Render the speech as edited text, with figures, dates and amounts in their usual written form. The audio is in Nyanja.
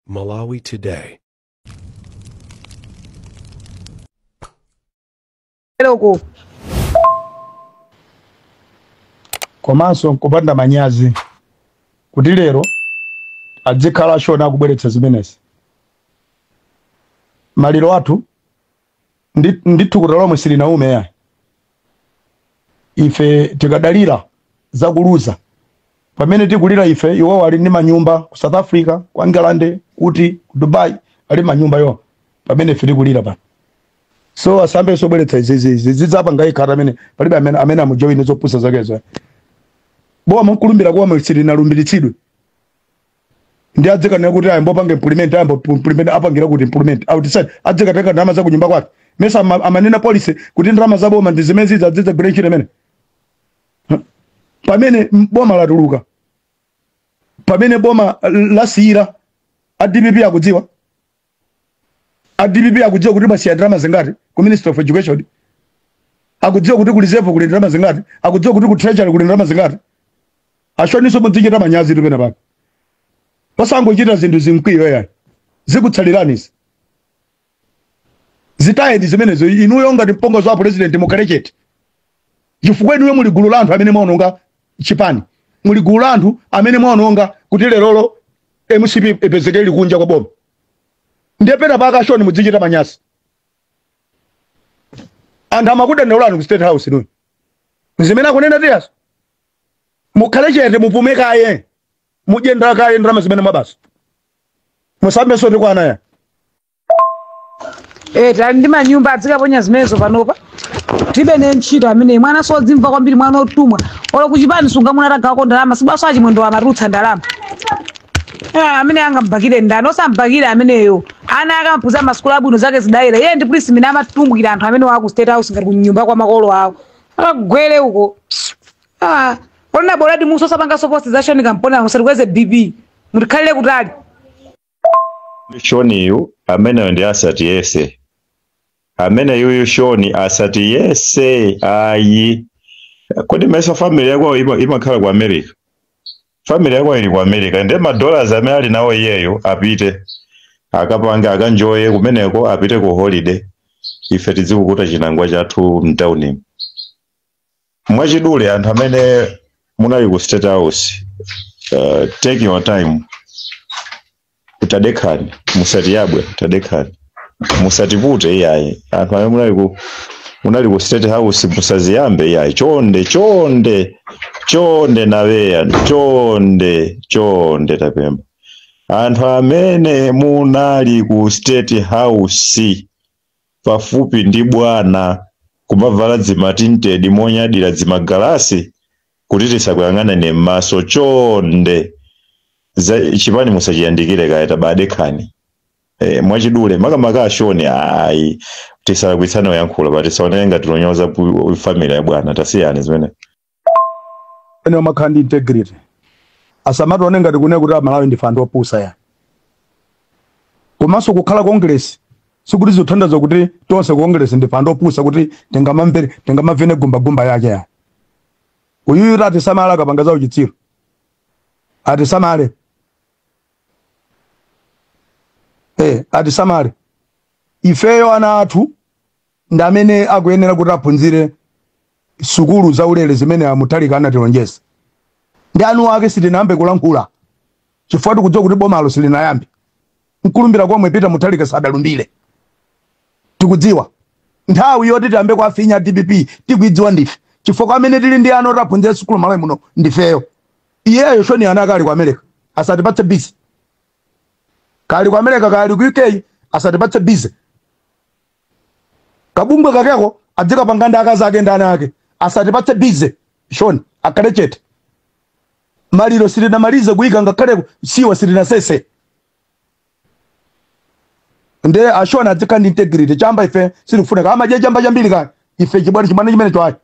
Malawi Today. Hello. Komanso kupanda manyazi kuti lero adzikhala shona kubweretsa zimenezi maliro athu ndithu kuti lomwe silinaume ya ife tikadalira zakuluza pamene tikulira ife iwo ali ndi manyumba ku South Africa ku England kuti ku Dubai ali manyumba yo pamene ife tikulira pa so asambe sobweretsa izi zidzapa ngaikhala amene palibe amene amujoine zopusa zakezo bo amukulumbira kwa mwisiri na lumbiritsidwe ndi adzeka kuti ayimbo panga implement apangira kuti implement outside adzeka teka ndama za kunyumba kwake mesa amanena police kuti ndama za boma ndizimezi zadze branch lemene pamene boma latuluka pamene boma lasira ADPP akudziwa kuti basi ya drama zingati ku Ministry of Education akudziwa kuti ku reserve kuli drama zingati akudziwa kuti ku treasury kuli drama zingati ashoniso mudzichita manyazi tumene pake pasangochita zinthu zimkwiyo yani zikutsaliranizi zitayedi zimenezo inuyo ngati mpongo za president mukalechete chifukwa inuyo muli gulu la anthu amene mwaononga chipani muli gulu la anthu amene mwaononga kuti lerolo MCP epezekeli kunja kwa boma ndiye pena paka ashoni mudzichita manyazi anthu amakudandaulani ku State House inuyo zimene akunena tiyaso mukalechete mupumekaye mujenda kaye ndrama zimene mabasa musambe sote kwa anaya tali ndi manyumba adzikaponya zimenezo panopa tibe ne ntchito amene mwana sodzimva kwambiri mwana otumwa ola kuchipani sunga muna tagako ndalama sibaso achimwendo amarutsa ndalama amene angambakire ndani osambakire ameneyo ana akampuza maskulu abwino zake zidaire yeye ndi police mina amatumukira anthu amene waku State House ngati kunyumba kwa makolo awo akagwele uko ona bora di muso sapanga support za shoni kampona musalikweze BB mutikhalire kutali shoni yu amene ndi asati yese amene yuyu shoni asati yese ayi kodi mesa family yako imakhala ku America family yako ili ku America ndi $dollars amene ali nawo iyeyo apite akapanga akanjoye kumeneko apite ku holiday ife tizikukuta chinangwa chathu mtawuni mwachidule anthu amene munali ku State House take your time utadekani musati yabwe utadekani musatipute iyayi anthu amene munali ku State House musaziyambe iyayi chonde naweya chonde tapemba anthu amene munali ku State House pafupi ndi bwana kumavala zimatinted monyadira zimagalasi kuti tisakuyang'ana m'maso chonde chipani musachiyandikire kaya tabadekani mwachidule makamaka ashoni ayi tisalakwitsana uyankhula but tisaoneke ngati tilonyoza family ya bwana tasiyani zimene ene makhandi integrity asamatione ngati kune kuti Malawi ndi fando opusa ya komanso kukhala Congress sikuti zothandaza kuti tonse Congress ndi fando opusa kuti tingamamvene gumba yake ya uyu ati samala kapanga za uchitsiro ati samale ati samale ifeyo ana athu ndamene akuyenera kuti aphunzire sukulu za ulere zimene amutalika anatilonjeza ndi anu ake sitinayambe kulankhula chifukwa tikudziwa kuti bomalo silinayambe mkulumbira komwe Peter Mutalika sadalumbire tikudziwa nthawi yoti tiyambe kwafinya DPP tikuidziwa ndife chifukwa amene tili ndi ano taphunzira sukulu Malawi muno ndifeyo iyeyo shoni ana kali ku America asatipatse busy kali ku America kali ku UK asatipatse busy kabumbwe kakeko adzika panganda akazake ndani ake asatipatse busy shoni akalechete maliro silina malize kuika ngakhale siwa silina sese nde ashona adzika ndi integrity chamba ife silifuna kama je chamba chambiri kali ife chibwana chimene chimene chwayi